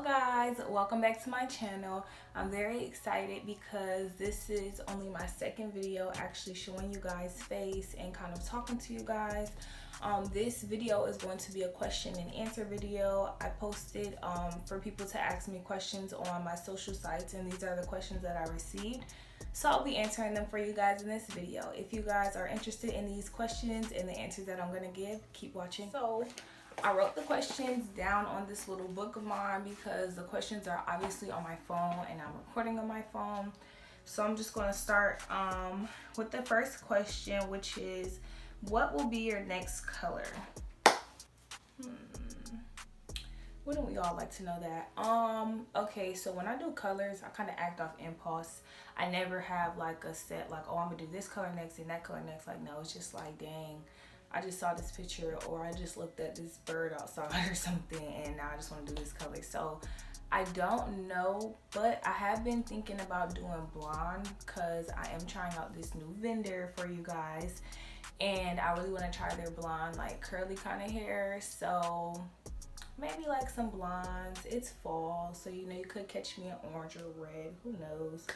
Hello guys, welcome back to my channel. I'm very excited because this is only my second video actually showing you guys face and kind of talking to you guys. This video is going to be a question and answer video. I posted for people to ask me questions on my social sites, and these are the questions that I received. So I'll be answering them for you guys in this video. If you guys are interested in these questions and the answers that I'm going to give, keep watching. So I wrote the questions down on this little book of mine because the questions are obviously on my phone and I'm recording on my phone. So I'm just going to start with the first question, which is, what will be your next color? Wouldn't we all like to know that? Okay, so when I do colors, I kind of act off impulse. I never have like a set, like, oh, I'm gonna do this color next and that color next. Like, no, it's just like, dang, I just saw this picture, or I just looked at this bird outside or something, and now I just want to do this color. So I don't know, but I have been thinking about doing blonde because I am trying out this new vendor for you guys, and I really want to try their blonde, like curly kind of hair. So maybe like some blondes. It's fall, so you know, you could catch me in orange or red, who knows.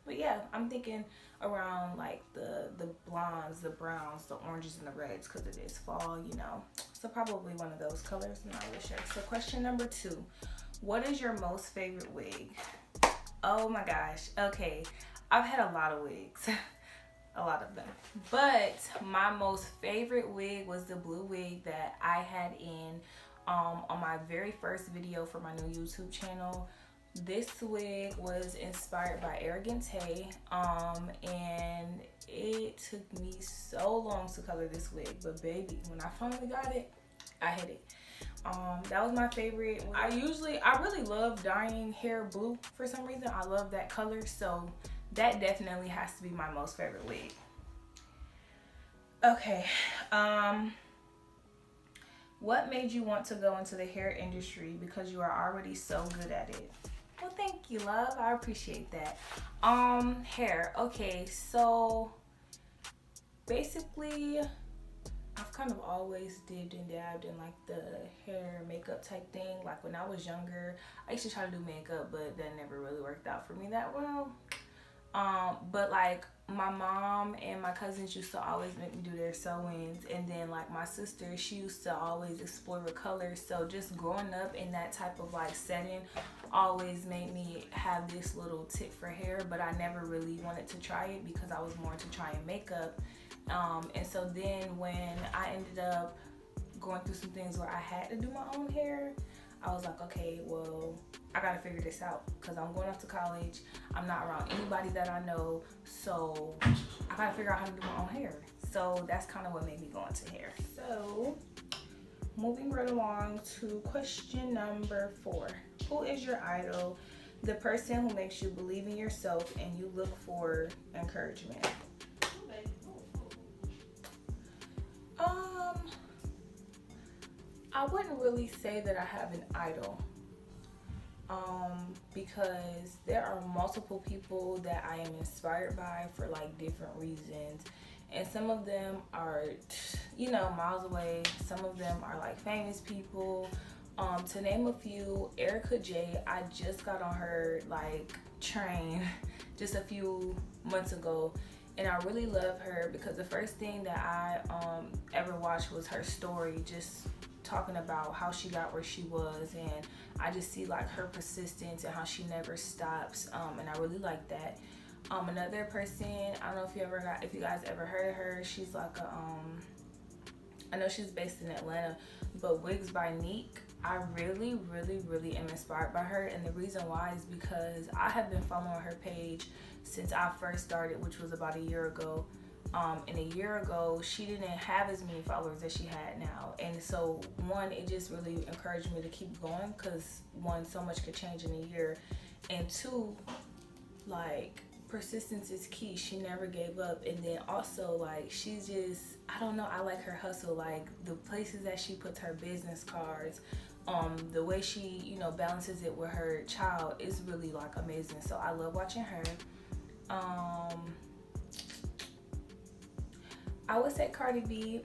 But yeah, I'm thinking around like the blondes, the browns, the oranges, and the reds because it is fall, you know. So probably one of those colors. I'm not really sure. So question number 2, what is your most favorite wig? Oh my gosh. Okay, I've had a lot of wigs. A lot of them, but my most favorite wig was the blue wig that I had in on my very first video for my new YouTube channel. This wig was inspired by Arrogant Tay, and it took me so long to color this wig, but baby, when I finally got it, I hit it. That was my favorite. I really love dyeing hair blue for some reason. I love that color, so that definitely has to be my most favorite wig. Okay, what made you want to go into the hair industry because you are already so good at it? Well, thank you, love. I appreciate that. Hair. Okay, so basically I've kind of always dipped and dabbed in like the hair makeup type thing. Like when I was younger, I used to try to do makeup, but that never really worked out for me that well. But like my mom and my cousins used to always make me do their sewings, and then like my sister, she used to always explore with colors. So just growing up in that type of like setting always made me have this little tip for hair, but I never really wanted to try it because I was more into trying makeup. And so then when I ended up going through some things where I had to do my own hair, I was like, okay, well, I gotta figure this out because I'm going off to college. I'm not around anybody that I know, so I gotta figure out how to do my own hair. So that's kind of what made me go into hair. So moving right along to question number 4. Who is your idol? The person who makes you believe in yourself and you look for encouragement. I wouldn't really say that I have an idol, because there are multiple people that I am inspired by for like different reasons, and some of them are, you know, miles away. Some of them are like famous people. To name a few, Erica J, I just got on her like train just a few months ago, and I really love her because the first thing that I ever watched was her story, just talking about how she got where she was, and I just see like her persistence and how she never stops, and I really like that. Another person, I don't know if you guys ever heard of her. She's like a I know she's based in Atlanta, but Wigs by Neek, I really am inspired by her, and the reason why is because I have been following her page since I first started, which was about a year ago. And a year ago, she didn't have as many followers as she had now. And so, one, it just really encouraged me to keep going because, one, so much could change in a year. And two, like, persistence is key. She never gave up. And then also, like, she's just, I don't know, I like her hustle. Like, the places that she puts her business cards, the way she, you know, balances it with her child is really, like, amazing. So, I love watching her. I would say Cardi B.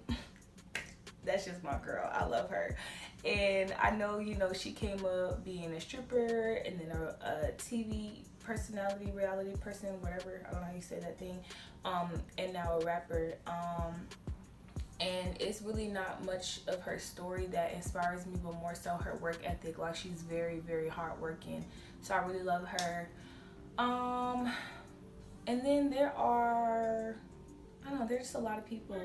That's just my girl. I love her. And I know, you know, she came up being a stripper and then a TV personality, reality person, whatever, I don't know how you say that thing, and now a rapper. And it's really not much of her story that inspires me, but more so her work ethic. Like, she's very, very hardworking. So I really love her. And then there are, I don't know, there's just a lot of people.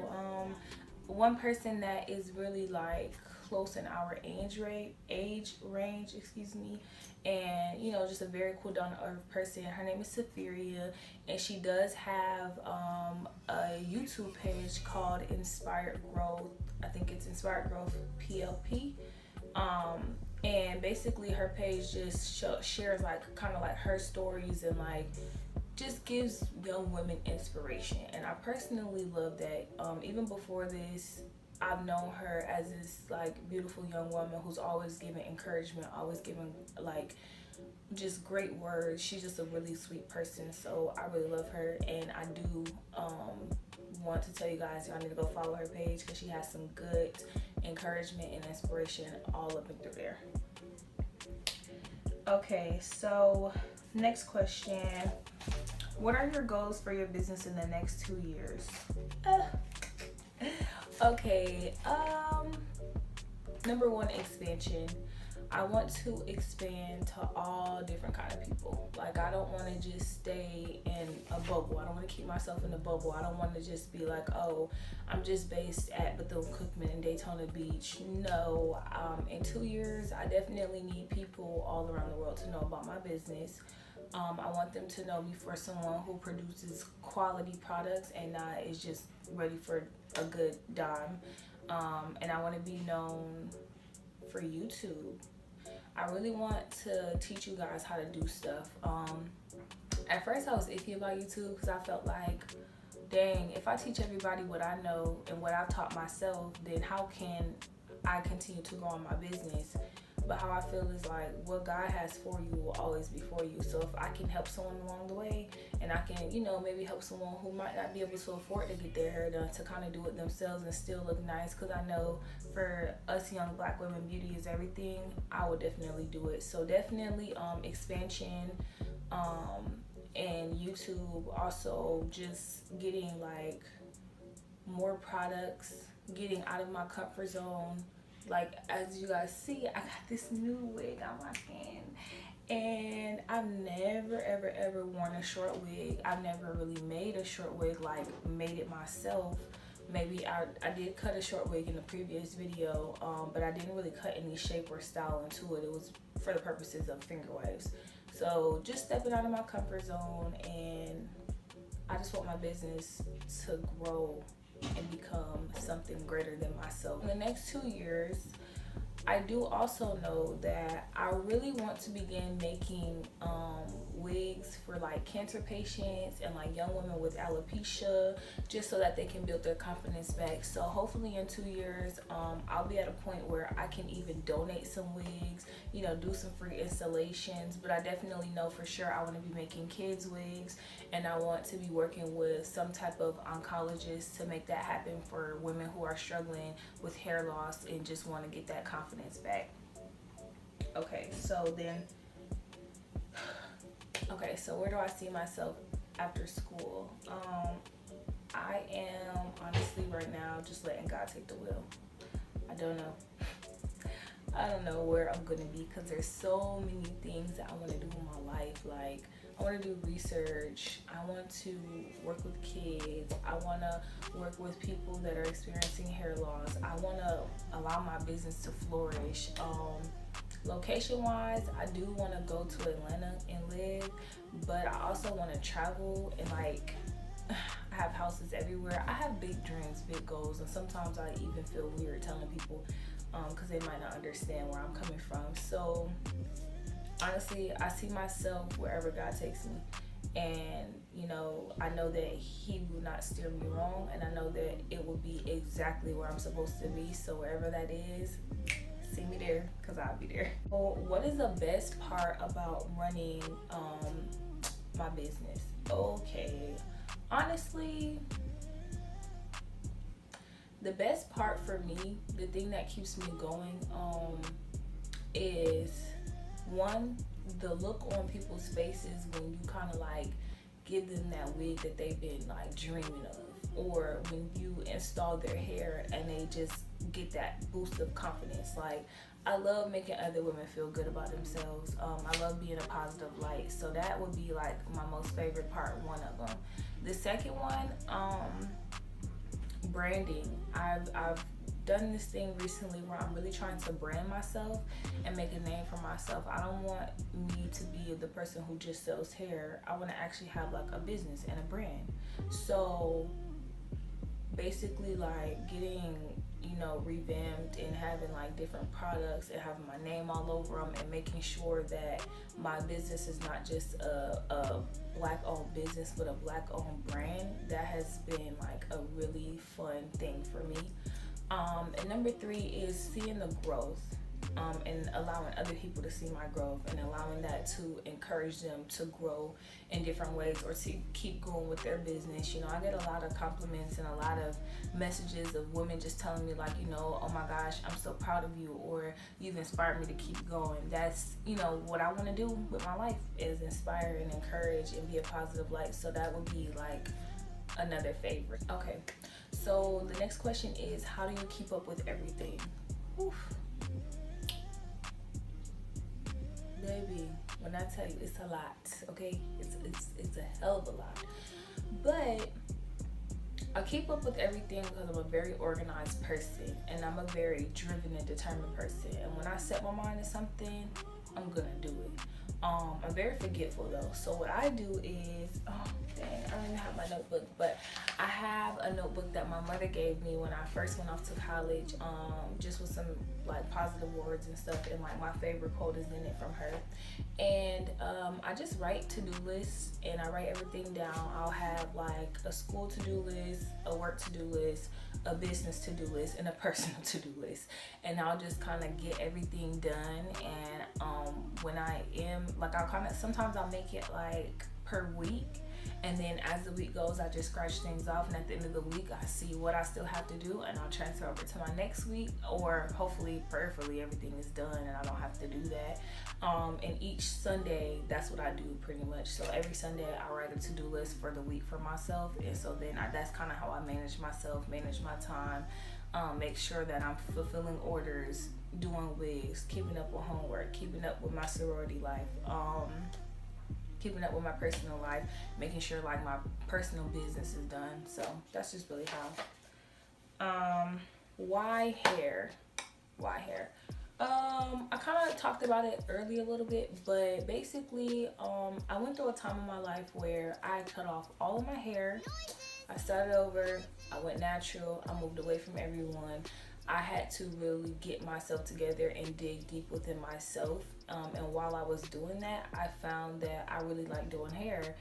One person that is really like close in our age range, excuse me, and you know, just a very cool down to earth person. Her name is Saphiria, and she does have a YouTube page called Inspired Growth. I think it's Inspired Growth PLP. And basically her page just shares like kind of like her stories and like just gives young women inspiration. And I personally love that. Even before this, I've known her as this like beautiful young woman who's always giving encouragement, always giving like just great words. She's just a really sweet person, so I really love her. And I do want to tell you guys, y'all need to go follow her page because she has some good encouragement and inspiration all up and through there. Okay, so next question. What are your goals for your business in the next 2 years? Okay, number one, expansion. I want to expand to all different kind of people. Like, I don't want to just stay in a bubble. I don't want to keep myself in a bubble. I don't want to just be like, oh, I'm just based at Bethune-Cookman and Daytona Beach. No, in 2 years, I definitely need people all around the world to know about my business. I want them to know me for someone who produces quality products and not is just ready for a good dime. And I want to be known for YouTube. I really want to teach you guys how to do stuff. At first I was iffy about YouTube because I felt like, dang, if I teach everybody what I know and what I've taught myself, then how can I continue to grow in my business? But how I feel is like, what God has for you will always be for you. So if I can help someone along the way, and I can, you know, maybe help someone who might not be able to afford to get their hair done to kind of do it themselves and still look nice, because I know for us young black women, beauty is everything, I would definitely do it. So definitely expansion, and YouTube, also just getting like more products, getting out of my comfort zone. Like, as you guys see, I got this new wig on my hand, and I've never ever worn a short wig. I've never really made a short wig, like made it myself. Maybe I did cut a short wig in the previous video, but I didn't really cut any shape or style into it. It was for the purposes of finger waves. So just stepping out of my comfort zone, and I just want my business to grow and become something greater than myself. In the next 2 years, I do also know that I really want to begin making wigs for like cancer patients and like young women with alopecia, just so that they can build their confidence back. So hopefully in 2 years, I'll be at a point where I can even donate some wigs, you know, do some free installations. But I definitely know for sure I want to be making kids wigs, and I want to be working with some type of oncologist to make that happen for women who are struggling with hair loss and just want to get that confidence back. Okay, so where do I see myself after school? I am honestly right now just letting God take the wheel. I don't know. I don't know where I'm gonna be, because there's so many things that I want to do in my life. Like, I want to do research, I want to work with kids, I want to work with people that are experiencing hair loss, I want to allow my business to flourish. Location wise, I do want to go to Atlanta and live, but I also want to travel and like I have houses everywhere. I have big dreams, big goals, and sometimes I even feel weird telling people because they might not understand where I'm coming from. So honestly, I see myself wherever God takes me, and you know, I know that He will not steer me wrong, and I know that it will be exactly where I'm supposed to be. So wherever that is, see me there, because I'll be there. Well, what is the best part about running my business? Okay, honestly, The best part for me, the thing that keeps me going, is one, the look on people's faces when you kind of like give them that wig that they've been like dreaming of, or when you install their hair and they just get that boost of confidence. Like, I love making other women feel good about themselves. I love being a positive light. So that would be like my most favorite part, one of them. The second one, branding. I've done this thing recently where I'm really trying to brand myself and make a name for myself. I don't want me to be the person who just sells hair. I want to actually have like a business and a brand. So basically like getting, you know, revamped and having like different products and having my name all over them, and making sure that my business is not just a black owned business but a black owned brand. That has been like a really fun thing for me. And number 3 is seeing the growth, and allowing other people to see my growth, and allowing that to encourage them to grow in different ways, or to keep going with their business. You know, I get a lot of compliments and a lot of messages of women just telling me like, you know, oh my gosh, I'm so proud of you, or you've inspired me to keep going. That's, you know, what I want to do with my life, is inspire and encourage and be a positive light. So that would be like another favorite. Okay, so the next question is, how do you keep up with everything? Oof. Baby, when I tell you, it's a lot, okay? It's a hell of a lot. But I keep up with everything because I'm a very organized person, and I'm a very driven and determined person. And when I set my mind to something, I'm gonna do it. I'm very forgetful though. So what I do is, oh dang, I don't even have my notebook, but I have a notebook that my mother gave me when I first went off to college, just with some like positive words and stuff, and like my favorite quote is in it from her. And I just write to-do lists, and I write everything down. I'll have like a school to-do list, a work to-do list, a business to-do list, and a personal to-do list. And I'll just kind of get everything done. And when I am like, I'll kind of, sometimes I'll make it like per week, and then as the week goes, I just scratch things off, and at the end of the week I see what I still have to do, and I'll transfer over to my next week, or hopefully prayerfully everything is done and I don't have to do that. And each Sunday, that's what I do pretty much. So every Sunday I write a to-do list for the week for myself, and so then that's kind of how I manage myself, manage my time, make sure that I'm fulfilling orders, doing wigs, keeping up with homework, keeping up with my sorority life, keeping up with my personal life, making sure like my personal business is done. So that's just really how. Why hair? Why hair? I kind of talked about it earlier a little bit, but basically, I went through a time in my life where I cut off all of my hair. I started over, I went natural, I moved away from everyone. I had to really get myself together and dig deep within myself. And while I was doing that, I found that I really like doing hair.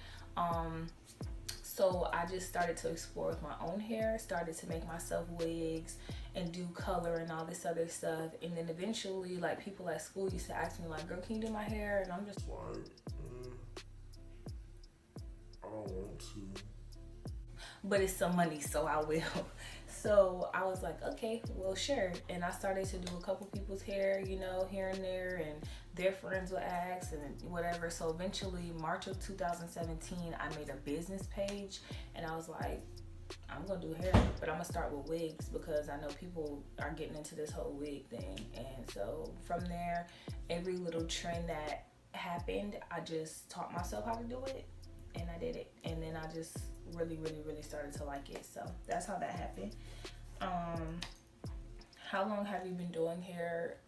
So I just started to explore with my own hair, started to make myself wigs and do color and all this other stuff. And then eventually, like, people at school used to ask me like, girl, can you do my hair? And I'm just like, I don't want to. But it's some money, so I will. So I was like, okay, well, sure. And I started to do a couple people's hair, you know, here and there, and their friends would ask and whatever. So eventually, March of 2017, I made a business page, and I was like, I'm gonna do hair, but I'm gonna start with wigs because I know people are getting into this whole wig thing. And so from there, every little trend that happened, I just taught myself how to do it, and I did it. And then I just really started to like it. So that's how that happened. How long have you been doing hair?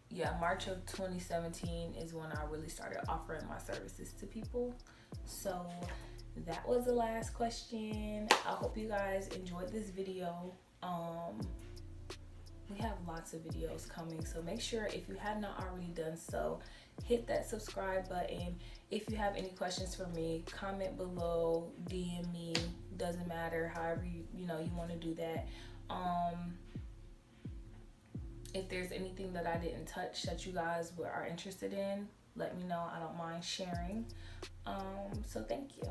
Yeah, March of 2017 is when I really started offering my services to people. So that was the last question. I hope you guys enjoyed this video. We have lots of videos coming, so make sure, if you have not already done so, hit that subscribe button. If you have any questions for me, comment below, DM me, doesn't matter, however you want to do that. If there's anything that I didn't touch that you guys are interested in, let me know. I don't mind sharing. So thank you.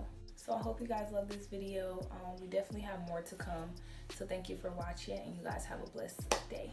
So I hope you guys love this video. We definitely have more to come. So thank you for watching, and you guys have a blessed day.